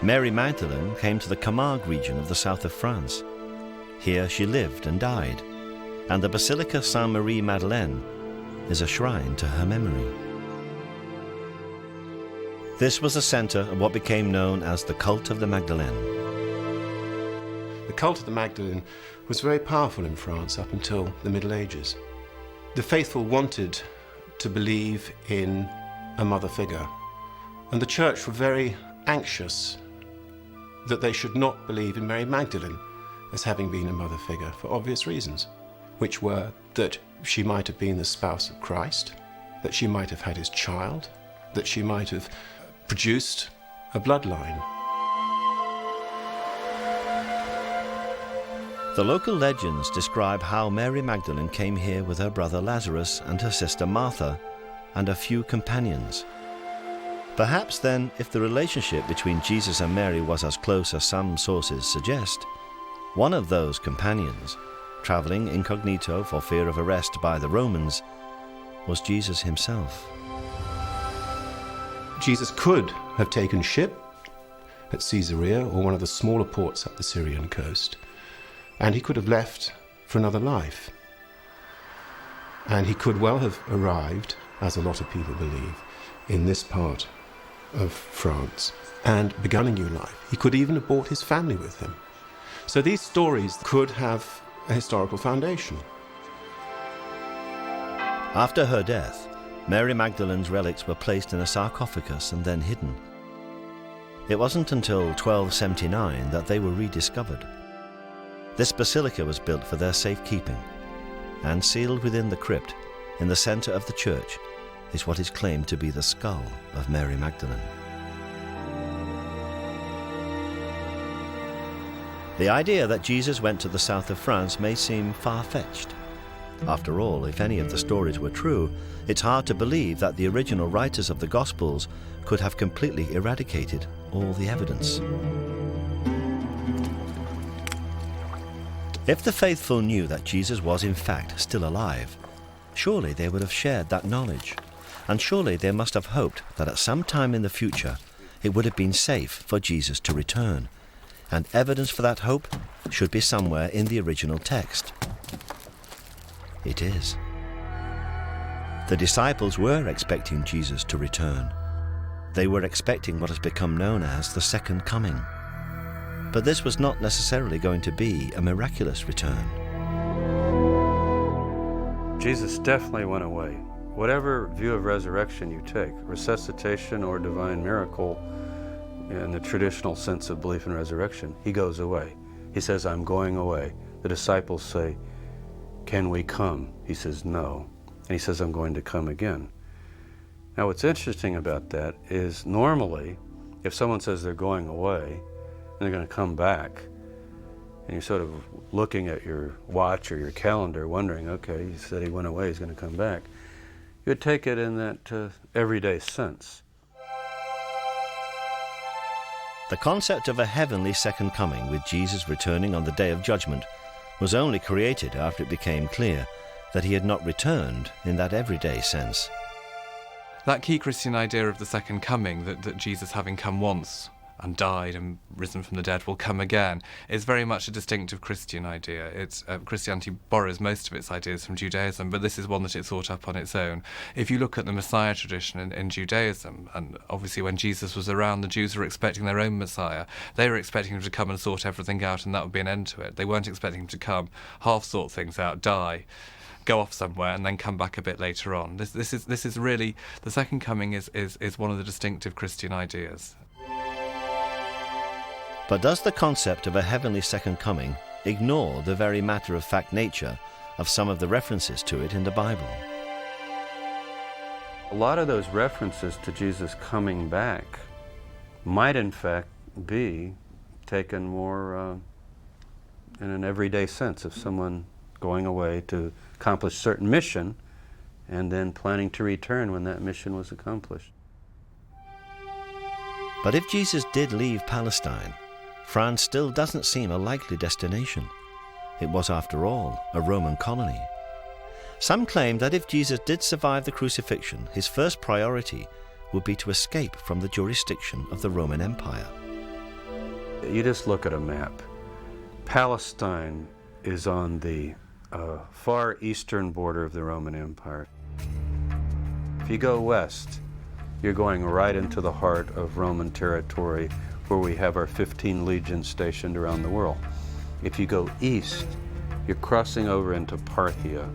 Mary Magdalene came to the Camargue region of the south of France. Here she lived and died, and the Basilica Sainte-Marie-Madeleine is a shrine to her memory. This was the centre of what became known as the cult of the Magdalene. The cult of the Magdalene was very powerful in France up until the Middle Ages. The faithful wanted to believe in a mother figure, and the church were very anxious that they should not believe in Mary Magdalene as having been a mother figure for obvious reasons, which were that she might have been the spouse of Christ, that she might have had his child, that she might have produced a bloodline. The local legends describe how Mary Magdalene came here with her brother Lazarus and her sister Martha and a few companions. Perhaps then, if the relationship between Jesus and Mary was as close as some sources suggest, one of those companions, traveling incognito for fear of arrest by the Romans, was Jesus himself. Jesus could have taken ship at Caesarea or one of the smaller ports up the Syrian coast, and he could have left for another life. And he could well have arrived, as a lot of people believe, in this part of France and begun a new life. He could even have brought his family with him. So these stories could have a historical foundation. After her death, Mary Magdalene's relics were placed in a sarcophagus and then hidden. It wasn't until 1279 that they were rediscovered. This basilica was built for their safekeeping, and sealed within the crypt, in the centre of the church, is what is claimed to be the skull of Mary Magdalene. The idea that Jesus went to the south of France may seem far-fetched. After all, if any of the stories were true, it's hard to believe that the original writers of the Gospels could have completely eradicated all the evidence. If the faithful knew that Jesus was in fact still alive, surely they would have shared that knowledge, and surely they must have hoped that at some time in the future it would have been safe for Jesus to return, and evidence for that hope should be somewhere in the original text. It is. The disciples were expecting Jesus to return. They were expecting what has become known as the second coming. But this was not necessarily going to be a miraculous return. Jesus definitely went away. Whatever view of resurrection you take, resuscitation or divine miracle, in the traditional sense of belief in resurrection, he goes away. He says, I'm going away. The disciples say, can we come? He says, no. And he says, I'm going to come again. Now what's interesting about that is normally, if someone says they're going away, and they're going to come back, and you're sort of looking at your watch or your calendar wondering, okay, he said he went away, he's going to come back, you would take it in that everyday sense. The concept of a heavenly second coming with Jesus returning on the Day of Judgment was only created after it became clear that he had not returned in that everyday sense. That key Christian idea of the second coming, that Jesus having come once and died and risen from the dead will come again, is very much a distinctive Christian idea. Christianity borrows most of its ideas from Judaism, but this is one that it thought up on its own. If you look at the Messiah tradition in Judaism, and obviously when Jesus was around, the Jews were expecting their own Messiah. They were expecting him to come and sort everything out, and that would be an end to it. They weren't expecting him to come, half sort things out, die, go off somewhere, and then come back a bit later on. This is really, the second coming is one of the distinctive Christian ideas. But does the concept of a heavenly second coming ignore the very matter-of-fact nature of some of the references to it in the Bible? A lot of those references to Jesus coming back might in fact be taken more in an everyday sense of someone going away to accomplish a certain mission and then planning to return when that mission was accomplished. But if Jesus did leave Palestine, France still doesn't seem a likely destination. It was, after all, a Roman colony. Some claim that if Jesus did survive the crucifixion, his first priority would be to escape from the jurisdiction of the Roman Empire. You just look at a map. Palestine is on the far eastern border of the Roman Empire. If you go west, you're going right into the heart of Roman territory, where we have our 15 legions stationed around the world. If you go east, you're crossing over into Parthia,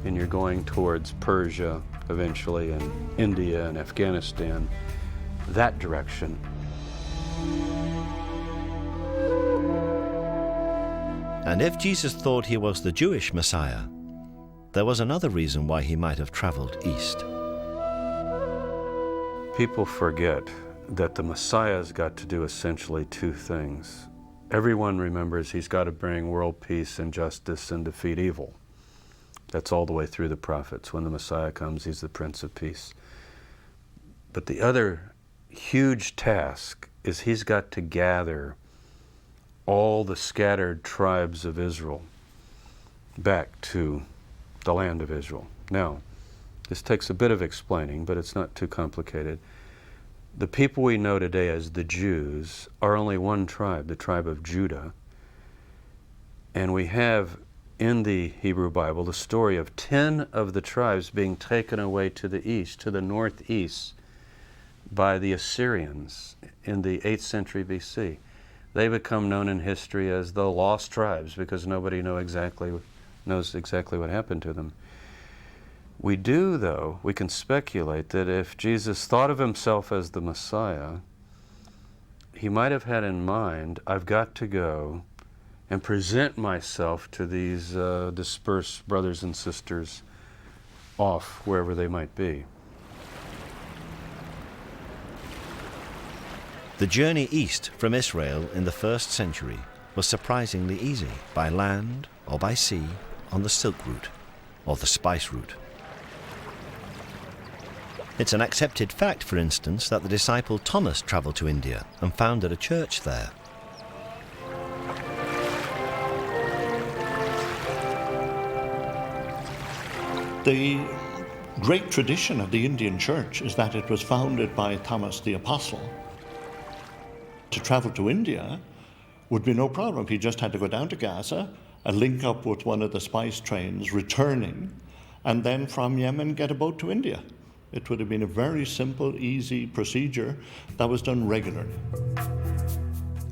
and you're going towards Persia eventually, and India and Afghanistan, that direction. And if Jesus thought he was the Jewish Messiah, there was another reason why he might have traveled east. People forget that the Messiah's got to do essentially two things. Everyone remembers he's got to bring world peace and justice and defeat evil. That's all the way through the prophets. When the Messiah comes, he's the Prince of Peace. But the other huge task is he's got to gather all the scattered tribes of Israel back to the land of Israel. Now, this takes a bit of explaining, but it's not too complicated. The people we know today as the Jews are only one tribe, the tribe of Judah. And we have in the Hebrew Bible the story of 10 of the tribes being taken away to the east, to the northeast, by the Assyrians in the 8th century BC. They become known in history as the lost tribes because nobody knows exactly what happened to them. We do, though, we can speculate that if Jesus thought of himself as the Messiah, he might have had in mind, I've got to go and present myself to these dispersed brothers and sisters off wherever they might be. The journey east from Israel in the 1st century was surprisingly easy, by land or by sea, on the Silk Route or the Spice Route. It's an accepted fact, for instance, that the disciple Thomas travelled to India and founded a church there. The great tradition of the Indian church is that it was founded by Thomas the Apostle. To travel to India would be no problem. He just had to go down to Gaza and link up with one of the spice trains returning, and then from Yemen get a boat to India. It would have been a very simple, easy procedure that was done regularly.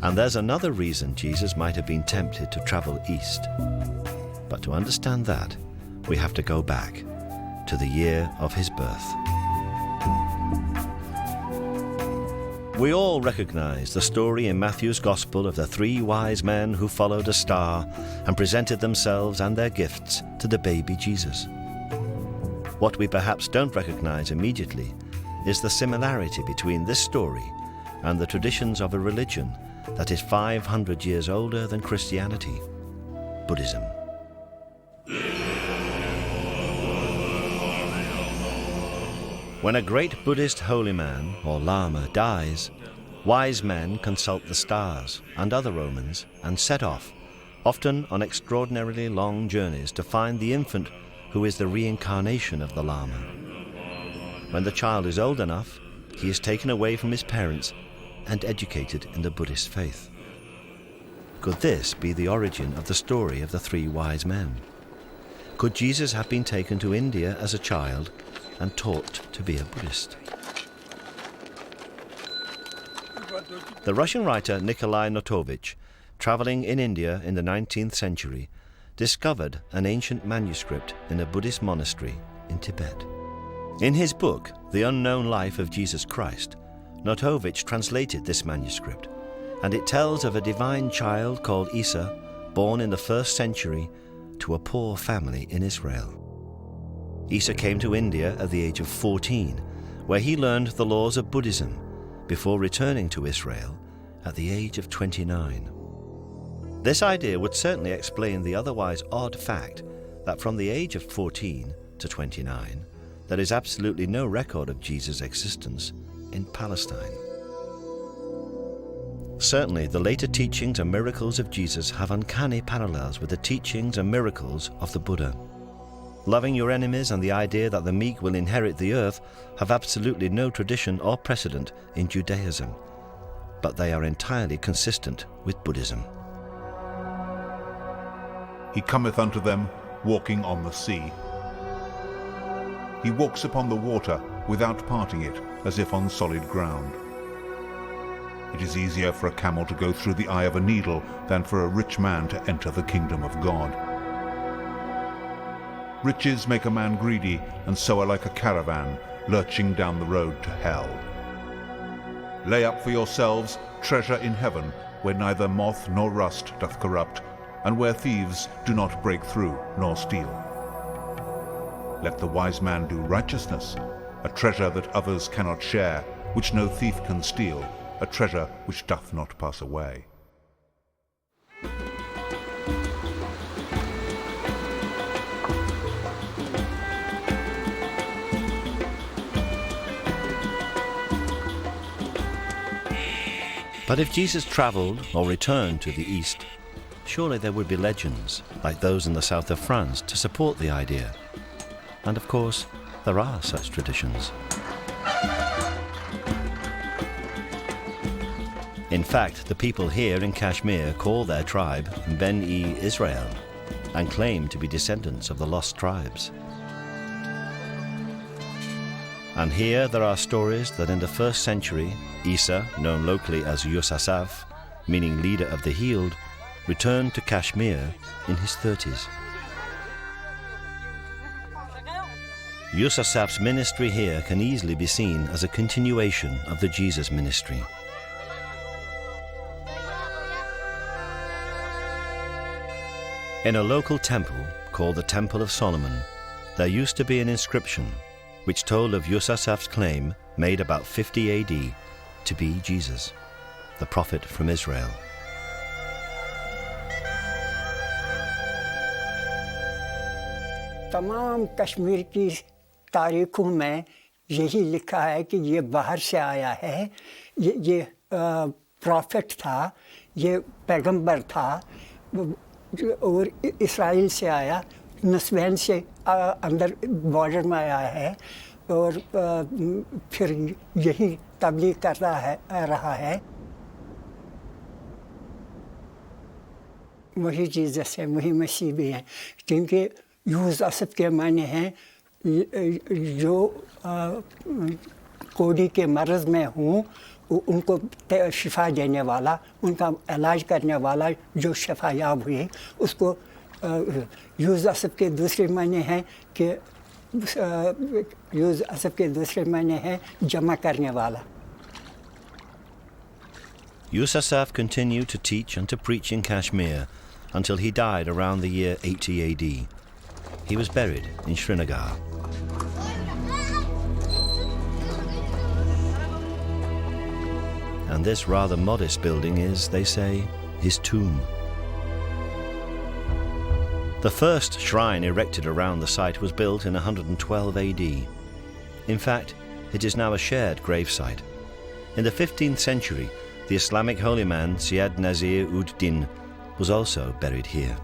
And there's another reason Jesus might have been tempted to travel east. But to understand that, we have to go back to the year of his birth. We all recognize the story in Matthew's Gospel of the 3 wise men who followed a star and presented themselves and their gifts to the baby Jesus. What we perhaps don't recognize immediately is the similarity between this story and the traditions of a religion that is 500 years older than Christianity, Buddhism. When a great Buddhist holy man or lama dies, wise men consult the stars and other omens and set off, often on extraordinarily long journeys, to find the infant who is the reincarnation of the lama. When the child is old enough, he is taken away from his parents and educated in the Buddhist faith. Could this be the origin of the story of the 3 wise men? Could Jesus have been taken to India as a child and taught to be a Buddhist? The Russian writer Nikolai Notovich, traveling in India in the 19th century, discovered an ancient manuscript in a Buddhist monastery in Tibet. In his book, The Unknown Life of Jesus Christ, Notovich translated this manuscript, and it tells of a divine child called Isa, born in the 1st century to a poor family in Israel. Isa came to India at the age of 14, where he learned the laws of Buddhism before returning to Israel at the age of 29. This idea would certainly explain the otherwise odd fact that from the age of 14 to 29, there is absolutely no record of Jesus' existence in Palestine. Certainly, the later teachings and miracles of Jesus have uncanny parallels with the teachings and miracles of the Buddha. Loving your enemies and the idea that the meek will inherit the earth have absolutely no tradition or precedent in Judaism, but they are entirely consistent with Buddhism. He cometh unto them, walking on the sea. He walks upon the water, without parting it, as if on solid ground. It is easier for a camel to go through the eye of a needle than for a rich man to enter the kingdom of God. Riches make a man greedy, and so are like a caravan, lurching down the road to hell. Lay up for yourselves treasure in heaven, where neither moth nor rust doth corrupt, and where thieves do not break through nor steal. Let the wise man do righteousness, a treasure that others cannot share, which no thief can steal, a treasure which doth not pass away. But if Jesus travelled or returned to the east, surely there would be legends, like those in the south of France, to support the idea. And of course, there are such traditions. In fact, the people here in Kashmir call their tribe Ben-e Israel and claim to be descendants of the lost tribes. And here there are stories that in the 1st century, Isa, known locally as Yusasaf, meaning leader of the healed, returned to Kashmir in his 30s. Yusasaf's ministry here can easily be seen as a continuation of the Jesus ministry. In a local temple called the Temple of Solomon, there used to be an inscription which told of Yusasaf's claim, made about 50 AD, to be Jesus, the prophet from Israel. तमाम कश्मीर की तारीखों में यही लिखा है कि ये बाहर से आया है, ये प्रॉफिट था, ये पैगंबर था और इस्राइल से आया, नस्बैन से अंदर बॉर्डर में आया है और फिर यही तबलीग कर रहा है। वही जीसस है, वही मसीह भी है, क्योंकि यूसुफ के माने हैं जो कोड़ी के मर्ज़ में हूँ उनको शिफा देने वाला, उनका इलाज करने वाला जो शिफा याब हुए, उसको यूसुफ के दूसरे माने हैं कि यूसुफ के दूसरे माने हैं जमा करने वाला। Yusasaf continued to teach and to preach in Kashmir until he died around the year 80 AD. He was buried in Srinagar. And this rather modest building is, they say, his tomb. The first shrine erected around the site was built in 112 AD. In fact, it is now a shared gravesite. In the 15th century, the Islamic holy man Syed Nazir ud Din was also buried here.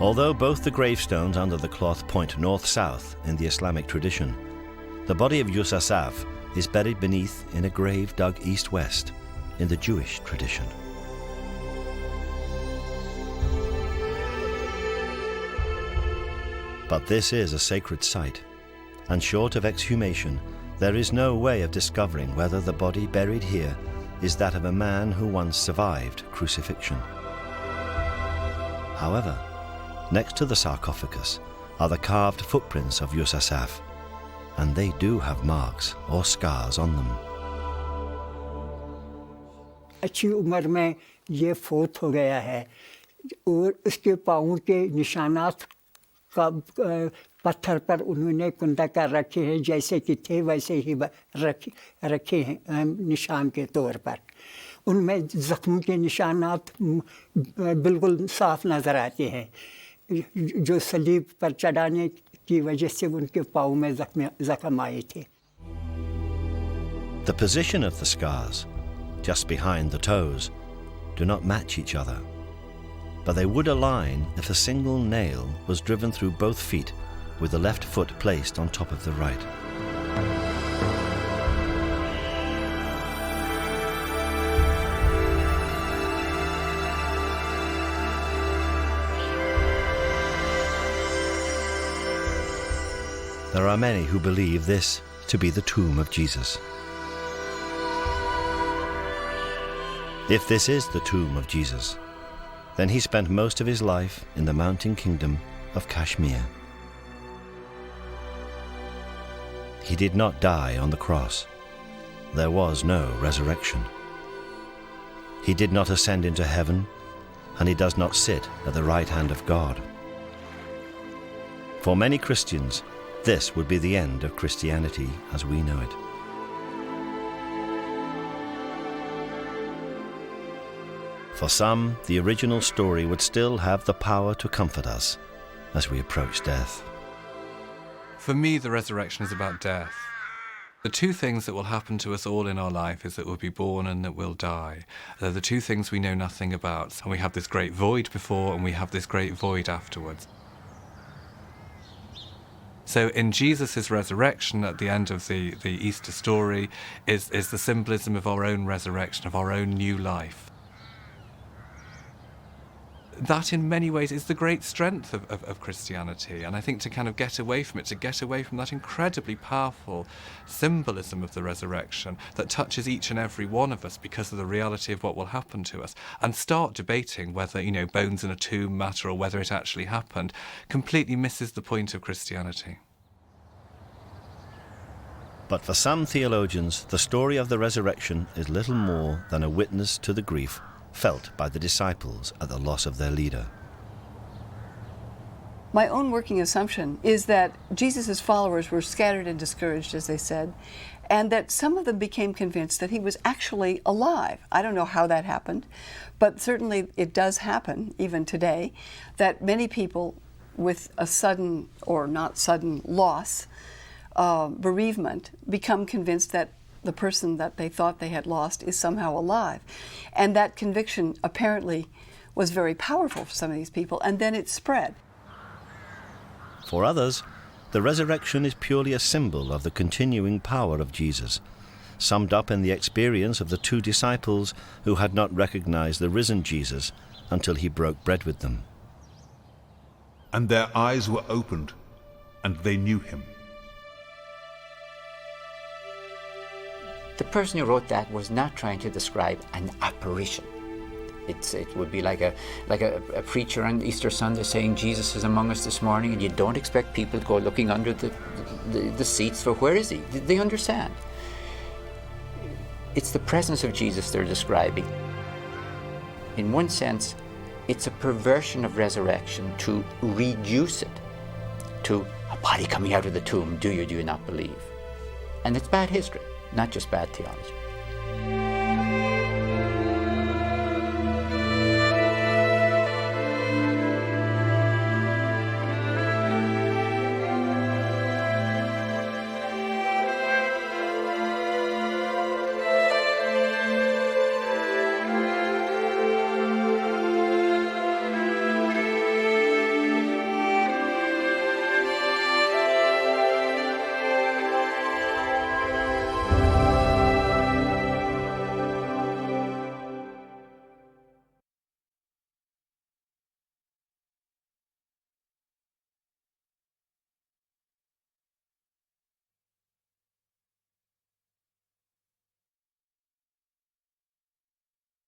Although both the gravestones under the cloth point north-south in the Islamic tradition, the body of Yusasaf is buried beneath in a grave dug east-west in the Jewish tradition. But this is a sacred site, and short of exhumation, there is no way of discovering whether the body buried here is that of a man who once survived crucifixion. However, next to the sarcophagus are the carved footprints of Yusasaf, and they do have marks or scars on them. अच्छी उम्र में ये फोत हो गया है और उसके पाँव के निशानात का पत्थर पर उन्होंने कुंदा कर रखे हैं, जैसे कि थे वैसे ही रखे हैं निशान के तौर पर। उनमें ज़ख्मों के निशानात बिल्कुल साफ नज़र आते हैं, जो सलीब पर चढ़ाने की वजह से उनके पाँव में ज़ख्म आए थे। The position of the scars, just behind the toes, do not match each other, but they would align if a single nail was driven through both feet with the left foot placed on top of the right. There are many who believe this to be the tomb of Jesus. If this is the tomb of Jesus, then he spent most of his life in the mountain kingdom of Kashmir. He did not die on the cross. There was no resurrection. He did not ascend into heaven, and he does not sit at the right hand of God. For many Christians, this would be the end of Christianity as we know it. For some, the original story would still have the power to comfort us as we approach death. For me, the resurrection is about death. The two things that will happen to us all in our life is that we'll be born and that we'll die. They're the two things we know nothing about. And we have this great void before and we have this great void afterwards. So in Jesus' resurrection at the end of the Easter story is the symbolism of our own resurrection, of our own new life. That in many ways is the great strength of Christianity, and I think to kind of get away from it, to get away from that incredibly powerful symbolism of the resurrection that touches each and every one of us because of the reality of what will happen to us, and start debating whether, bones in a tomb matter or whether it actually happened, completely misses the point of Christianity. But for some theologians, the story of the resurrection is little more than a witness to the grief felt by the disciples at the loss of their leader. My own working assumption is that Jesus' followers were scattered and discouraged, as they said, and that some of them became convinced that he was actually alive. I don't know how that happened, but certainly it does happen, even today, that many people with a sudden or not sudden loss, bereavement, become convinced that the person that they thought they had lost is somehow alive. And that conviction apparently was very powerful for some of these people, and then it spread. For others, the resurrection is purely a symbol of the continuing power of Jesus, summed up in the experience of the two disciples who had not recognized the risen Jesus until he broke bread with them. And their eyes were opened, and they knew him. The person who wrote that was not trying to describe an apparition. It would be like a preacher on Easter Sunday saying Jesus is among us this morning, and you don't expect people to go looking under the seats for where is he? They understand. It's the presence of Jesus they're describing. In one sense, it's a perversion of resurrection to reduce it to a body coming out of the tomb. Do you not believe? And it's bad history, not just bad theology.